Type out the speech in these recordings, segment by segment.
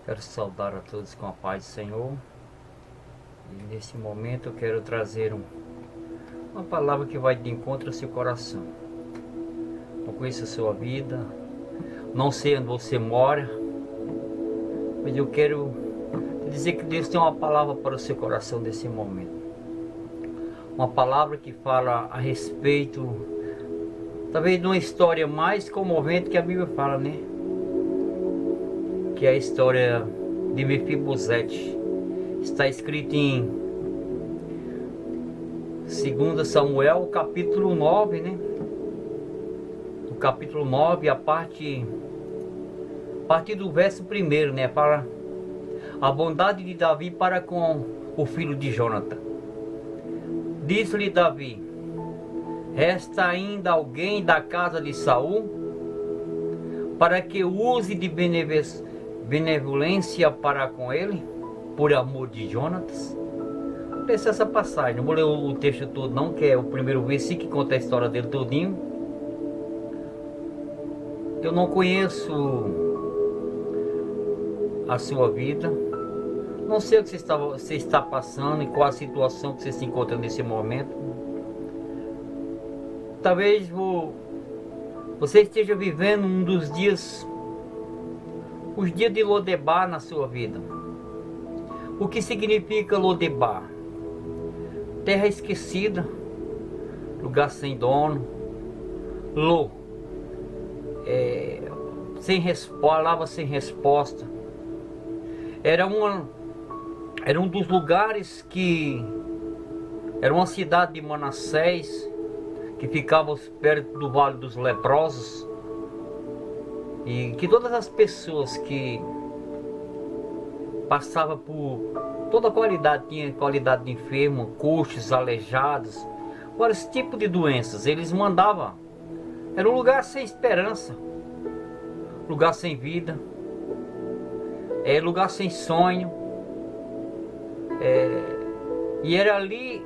Quero saudar a todos com a paz do Senhor. E nesse momento eu quero trazer uma palavra que vai de encontro ao seu coração. Não conheço a sua vida, não sei onde você mora, mas eu quero te dizer que Deus tem uma palavra para o seu coração nesse momento. Uma palavra que fala a respeito, talvez de uma história mais comovente que a Bíblia fala, né? Que é a história de Mefibosete. Está escrito em 2 Samuel, capítulo 9, né? No capítulo 9, a partir do verso 1, né? Para a bondade de Davi para com o filho de Jonatã. Disse-lhe Davi: resta ainda alguém da casa de Saul, para que use de benevolência para com ele, por amor de Jonatas? Pensa essa passagem, não vou ler o texto todo não, que é o primeiro versículo que conta a história dele todinho. Eu não conheço a sua vida, não sei o que você está passando e qual a situação que você se encontra nesse momento. Talvez você esteja vivendo um dos dias, os dias de Lodebar na sua vida. O que significa Lodebar? Terra esquecida, lugar sem dono. Sem resposta, palavra sem resposta. Era um dos lugares que era uma cidade de Manassés, que ficava perto do Vale dos Leprosos, e que todas as pessoas que passavam por toda qualidade, tinha qualidade de enfermo, coxos, aleijados, vários tipos de doenças, eles mandavam. Era um lugar sem esperança, lugar sem vida, lugar sem sonho, e era ali,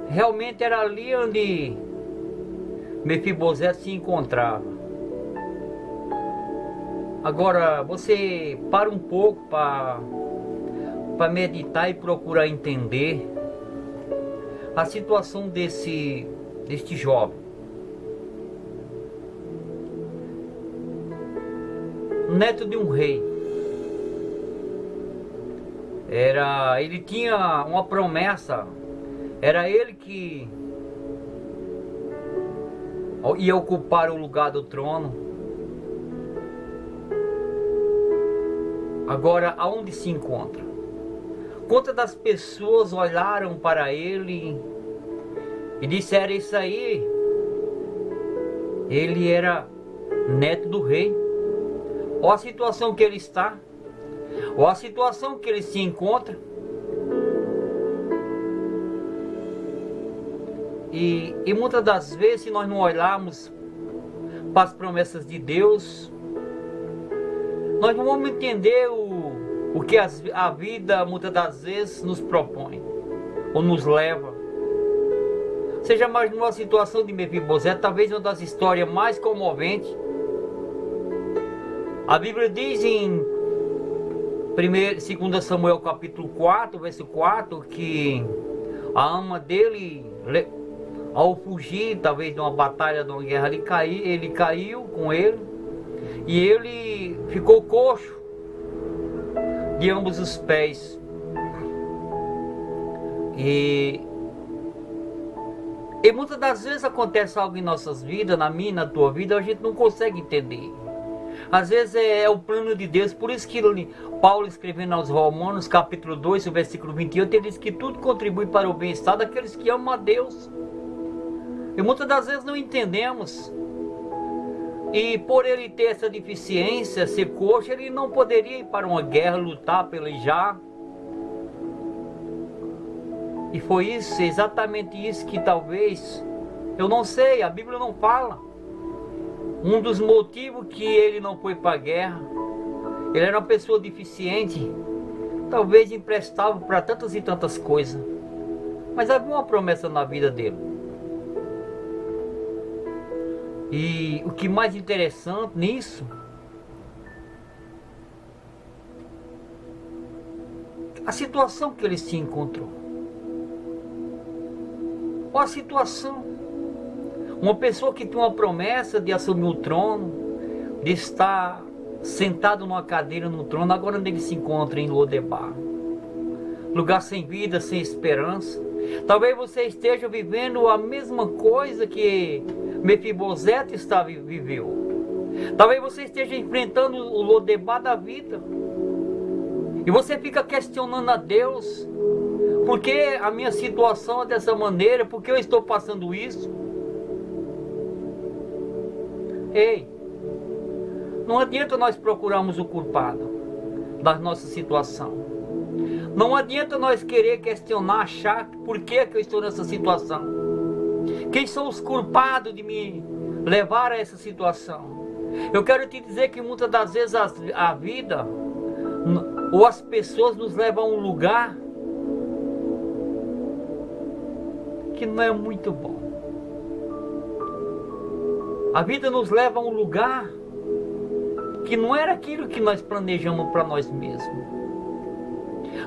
realmente era ali onde Mefibosete se encontrava. Agora você para um pouco para meditar e procurar entender a situação deste jovem. Neto de um rei. Ele tinha uma promessa. Era ele que ia ocupar o lugar do trono. Agora, aonde se encontra? Quantas das pessoas olharam para ele e disseram isso aí? Ele era neto do rei. Olha a situação que ele está, olha a situação que ele se encontra. E muitas das vezes, se nós não olharmos para as promessas de Deus, nós não vamos entender o que a vida muitas das vezes nos propõe ou nos leva. Seja mais numa situação de Mefibosete, talvez uma das histórias mais comoventes. A Bíblia diz em 2 Samuel capítulo 4, verso 4, que a ama dele, ao fugir talvez de uma batalha, de uma guerra, ele caiu com ele, e ele ficou coxo de ambos os pés. E muitas das vezes acontece algo em nossas vidas, na minha, na tua vida, a gente não consegue entender. Às vezes é o plano de Deus. Por isso que Paulo, escrevendo aos Romanos, capítulo 2, o versículo 28, ele diz que tudo contribui para o bem-estar daqueles que amam a Deus. E muitas das vezes não entendemos. E por ele ter essa deficiência, ser coxo, ele não poderia ir para uma guerra, lutar, pelejar. E foi isso, exatamente isso que talvez, eu não sei, a Bíblia não fala. Um dos motivos que ele não foi para a guerra, ele era uma pessoa deficiente, talvez imprestável para tantas e tantas coisas, mas havia uma promessa na vida dele. E o que mais interessante nisso a situação que ele se encontrou. Qual a situação? Uma pessoa que tem uma promessa de assumir o trono, de estar sentado numa cadeira no trono, agora onde ele se encontra em Lodebar, lugar sem vida, sem esperança. Talvez você esteja vivendo a mesma coisa que Mefibosete viveu. Talvez você esteja enfrentando o Lodebar da vida. E você fica questionando a Deus. Por que a minha situação é dessa maneira? Por que eu estou passando isso? Ei, não adianta nós procurarmos o culpado da nossa situação. Não adianta nós querer questionar, achar por que eu estou nessa situação. Quem são os culpados de me levar a essa situação? Eu quero te dizer que muitas das vezes a vida ou as pessoas nos levam a um lugar que não é muito bom. A vida nos leva a um lugar que não era aquilo que nós planejamos para nós mesmos.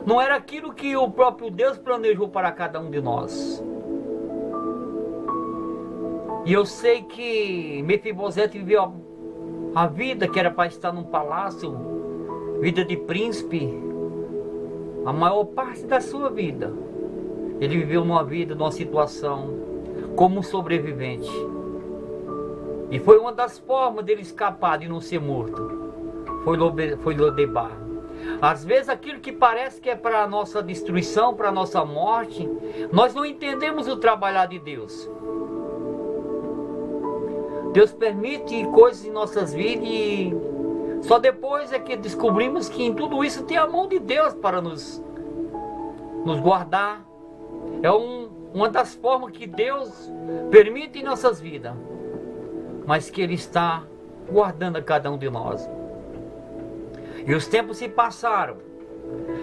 Não era aquilo que o próprio Deus planejou para cada um de nós. E eu sei que Mefibosete viveu a vida que era para estar num palácio, vida de príncipe, a maior parte da sua vida. Ele viveu numa situação como um sobrevivente. E foi uma das formas dele escapar de não ser morto. Foi Lodebar. Às vezes aquilo que parece que é para a nossa destruição, para a nossa morte, nós não entendemos o trabalhar de Deus. Deus permite coisas em nossas vidas e só depois é que descobrimos que em tudo isso tem a mão de Deus para nos guardar. É uma das formas que Deus permite em nossas vidas, mas que Ele está guardando a cada um de nós. E os tempos se passaram.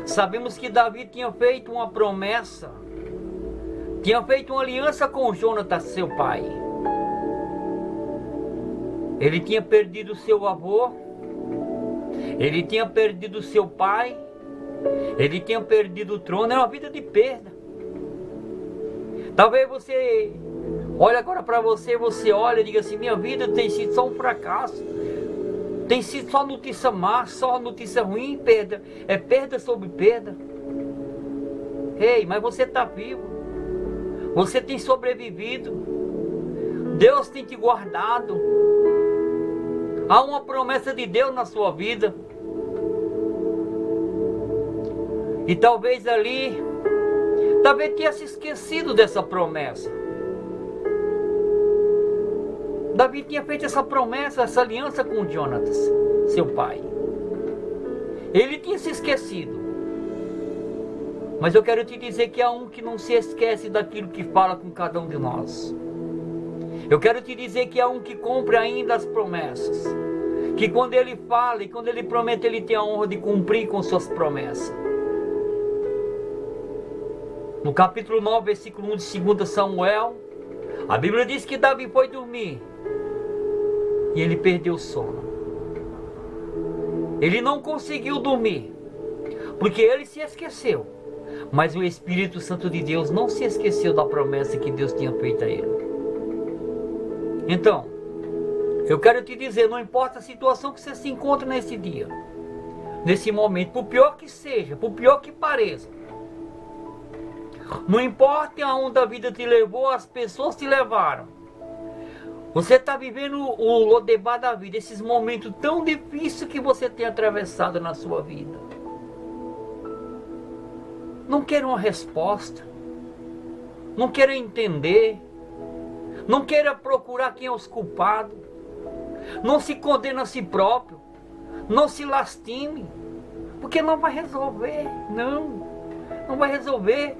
Sabemos que Davi tinha feito uma promessa, tinha feito uma aliança com Jonatas, seu pai. Ele tinha perdido seu avô, ele tinha perdido seu pai, ele tinha perdido o trono. Era uma vida de perda. Talvez você olhe agora para você, você olha e diga assim: minha vida tem sido só um fracasso, tem sido só notícia má, só notícia ruim, perda, é perda sobre perda. Ei, mas você está vivo, você tem sobrevivido, Deus tem te guardado. Há uma promessa de Deus na sua vida. E talvez tenha se esquecido dessa promessa. Davi tinha feito essa promessa, essa aliança com Jonatas, seu pai. Ele tinha se esquecido. Mas eu quero te dizer que há um que não se esquece daquilo que fala com cada um de nós. Eu quero te dizer que há um que cumpre ainda as promessas. Que quando ele fala e quando ele promete, ele tem a honra de cumprir com suas promessas. No capítulo 9, versículo 1 de 2 Samuel, a Bíblia diz que Davi foi dormir e ele perdeu o sono. Ele não conseguiu dormir, porque ele se esqueceu. Mas o Espírito Santo de Deus não se esqueceu da promessa que Deus tinha feito a ele. Então, eu quero te dizer, não importa a situação que você se encontra nesse dia, nesse momento, por pior que seja, por pior que pareça, não importa aonde a vida te levou, as pessoas te levaram, você está vivendo o Lodebar da vida, esses momentos tão difíceis que você tem atravessado na sua vida. Não queira uma resposta, não queira entender, não queira procurar quem é os culpados, não se condena a si próprio, não se lastime, porque não vai resolver, não vai resolver,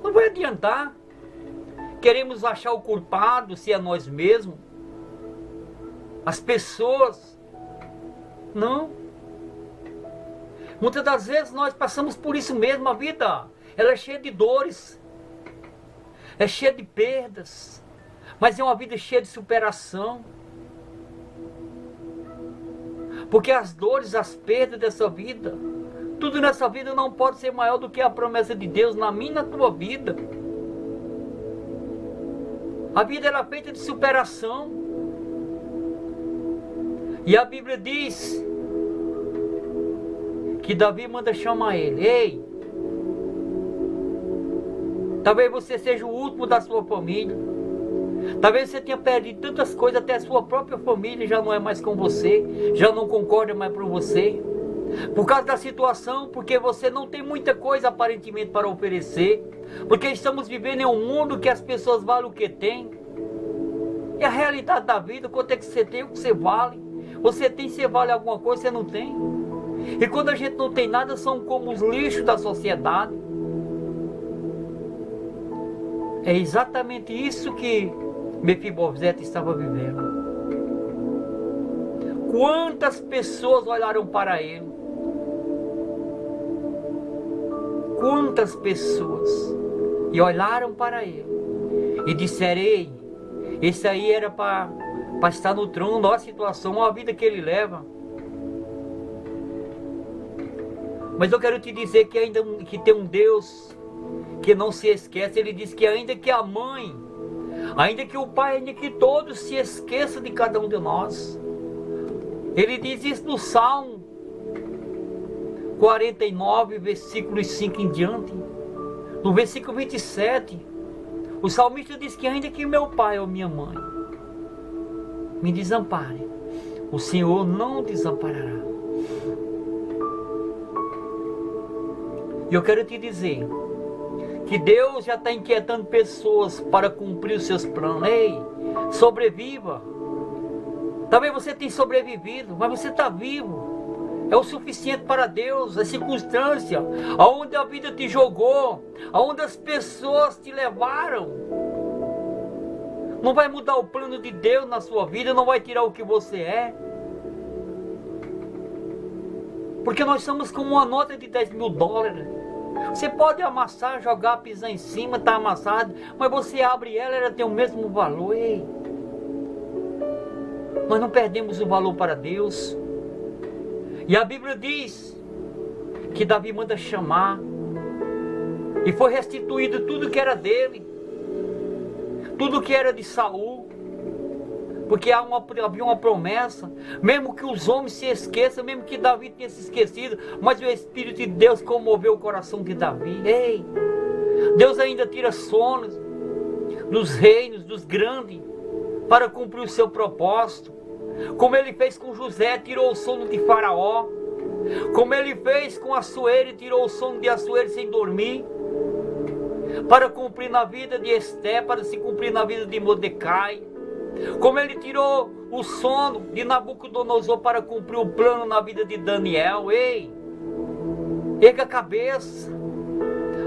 não vai adiantar. Queremos achar o culpado, se é nós mesmos, as pessoas, não. Muitas das vezes nós passamos por isso mesmo, a vida, ela é cheia de dores, é cheia de perdas, mas é uma vida cheia de superação. Porque as dores, as perdas dessa vida Tudo nessa vida não pode ser maior do que a promessa de Deus na minha e na tua vida. A vida era feita de superação. E a Bíblia diz que Davi manda chamar ele. Ei, talvez você seja o último da sua família. Talvez você tenha perdido tantas coisas, até a sua própria família já não é mais com você, já não concorda mais com você. Por causa da situação, porque você não tem muita coisa aparentemente para oferecer. Porque estamos vivendo em um mundo que as pessoas valem o que tem. E a realidade da vida, quanto é que você tem, o que você vale. Você tem, você vale alguma coisa, você não tem. E quando a gente não tem nada, são como os lixos da sociedade. É exatamente isso que Mefibosete estava vivendo. Quantas pessoas olharam para ele? Quantas pessoas e olharam para ele e disseram: ei, esse aí era para estar no trono. Olha a situação, olha a vida que ele leva. Mas eu quero te dizer que ainda que tem um Deus que não se esquece. Ele diz que ainda que a mãe, ainda que o pai, ainda que todos se esqueçam de cada um de nós. Ele diz isso no Salmo 49, versículos 5 em diante. No versículo 27, o salmista diz que ainda que meu pai ou minha mãe me desampare, o Senhor não desamparará. E eu quero te dizer que Deus já está inquietando pessoas para cumprir os seus planos. Ei, sobreviva. Talvez você tenha sobrevivido, mas você está vivo. É o suficiente para Deus. A circunstância, aonde a vida te jogou, aonde as pessoas te levaram, não vai mudar o plano de Deus na sua vida, não vai tirar o que você é. Porque nós somos como uma nota de $10.000. Você pode amassar, jogar, pisar em cima, está amassado, mas você abre ela tem o mesmo valor. Ei, nós não perdemos o valor para Deus. E a Bíblia diz que Davi manda chamar, e foi restituído tudo que era dele, tudo que era de Saul, porque havia uma promessa, mesmo que os homens se esqueçam, mesmo que Davi tenha se esquecido, mas o Espírito de Deus comoveu o coração de Davi. Ei, Deus ainda tira sonos dos reinos, dos grandes, para cumprir o seu propósito. Como ele fez com José, tirou o sono de Faraó. Como ele fez com Assuero, tirou o sono de Assuero sem dormir, para cumprir na vida de Esté, para se cumprir na vida de Mordecai. Como ele tirou o sono de Nabucodonosor para cumprir o plano na vida de Daniel. Ei, erga a cabeça.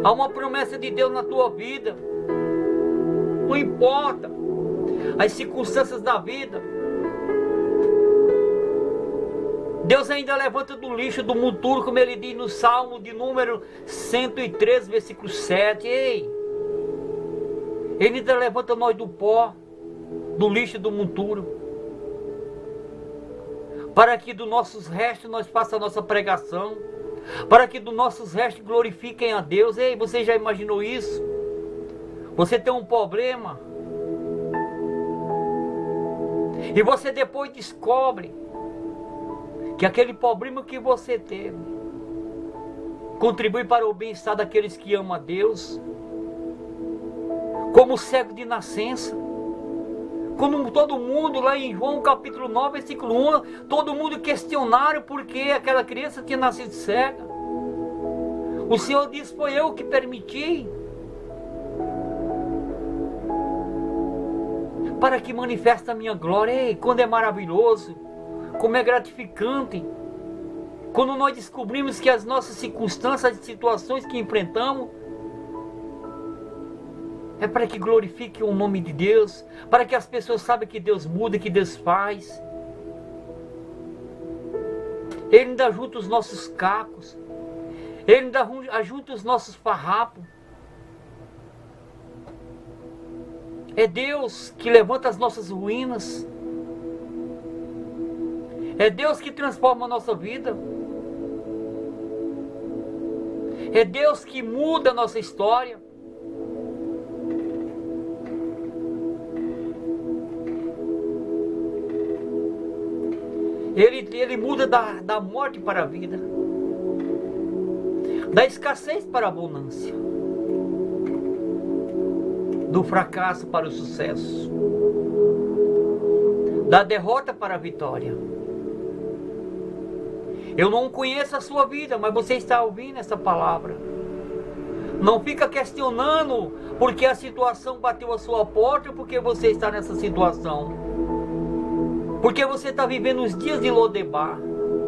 Há uma promessa de Deus na tua vida. Não importa as circunstâncias da vida, Deus ainda levanta do lixo, do monturo, como ele diz no Salmo de número 103, versículo 7. Ei, ele ainda levanta nós do pó, do lixo, do monturo, para que dos nossos restos nós façamos a nossa pregação, para que dos nossos restos glorifiquem a Deus. Ei, você já imaginou isso? Você tem um problema e você depois descobre que aquele problema que você teve contribui para o bem-estar daqueles que amam a Deus, como o cego de nascença. Quando todo mundo, lá em João capítulo 9, versículo 1, todo mundo questionaram por que aquela criança tinha nascido cega. O Senhor disse: foi eu que permiti, para que manifeste a minha glória. Ei, quando é maravilhoso, como é gratificante, quando nós descobrimos que as nossas circunstâncias, as situações que enfrentamos, é para que glorifique o nome de Deus, para que as pessoas saibam que Deus muda, que Deus faz. Ele ainda junta os nossos cacos, Ele ainda junta os nossos farrapos. É Deus que levanta as nossas ruínas. É Deus que transforma a nossa vida. É Deus que muda a nossa história. Ele muda da morte para a vida, da escassez para a abundância, do fracasso para o sucesso, da derrota para a vitória. Eu não conheço a sua vida, mas você está ouvindo essa palavra. Não fica questionando porque a situação bateu a sua porta ou porque você está nessa situação. Porque você está vivendo os dias de Lodebar.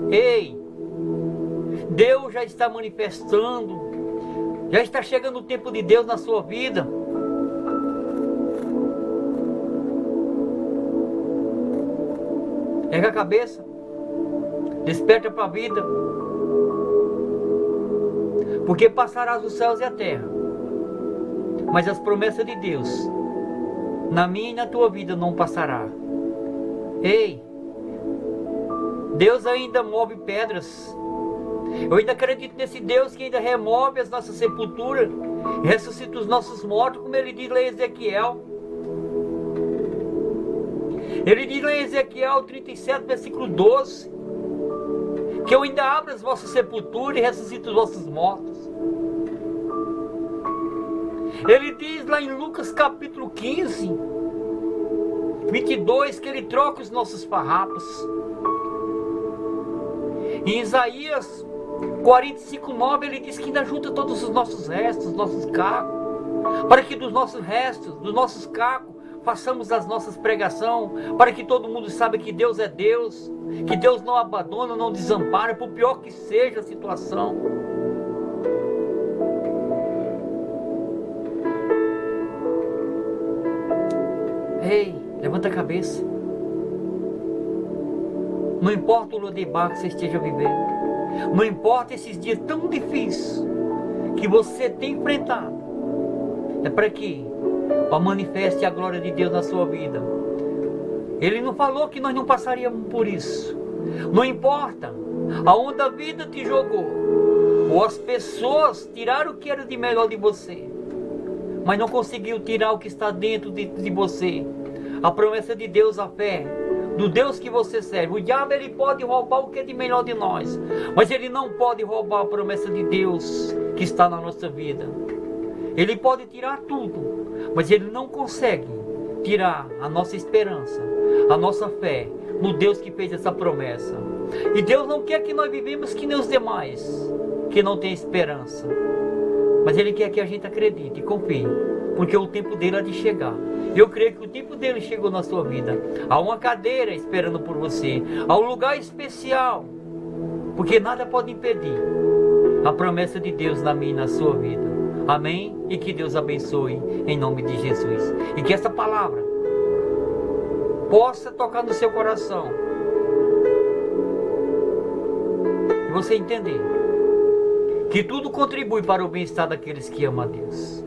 Ei, Deus já está manifestando. Já está chegando o tempo de Deus na sua vida. Erga a cabeça. Desperta para a vida. Porque passarás os céus e a terra, mas as promessas de Deus na minha e na tua vida não passará. Ei, Deus ainda move pedras. Eu ainda acredito nesse Deus que ainda remove as nossas sepulturas, ressuscita os nossos mortos, como ele diz lá em Ezequiel. Ele diz lá em Ezequiel 37, versículo 12, que eu ainda abro as vossas sepulturas e ressuscito os vossos mortos. Ele diz lá em Lucas capítulo 15, 22, que ele troca os nossos farrapos. Em Isaías 45, 9, ele diz que ainda junta todos os nossos restos, nossos cacos, para que dos nossos restos, dos nossos cacos, façamos as nossas pregações, para que todo mundo saiba que Deus é Deus, que Deus não abandona, não desampara, por pior que seja a situação. Ei, levanta a cabeça. Não importa o Lodebar que você esteja vivendo, não importa esses dias tão difíceis que você tem enfrentado, é para que manifeste a glória de Deus na sua vida. Ele não falou que nós não passaríamos por isso. Não importa aonde a vida te jogou, ou as pessoas tiraram o que era de melhor de você, mas não conseguiu tirar o que está dentro de você. A promessa de Deus, a fé do Deus que você serve. O diabo, ele pode roubar o que é de melhor de nós, mas ele não pode roubar a promessa de Deus que está na nossa vida. Ele pode tirar tudo, mas ele não consegue tirar a nossa esperança, a nossa fé no Deus que fez essa promessa. E Deus não quer que nós vivemos que nem os demais, que não tem esperança, mas Ele quer que a gente acredite e confie, porque o tempo dele há de chegar. Eu creio que o tempo dele chegou na sua vida. Há uma cadeira esperando por você, há um lugar especial, porque nada pode impedir a promessa de Deus na minha e na sua vida. Amém? E que Deus abençoe em nome de Jesus. E que essa palavra possa tocar no seu coração, e você entender que tudo contribui para o bem-estar daqueles que amam a Deus.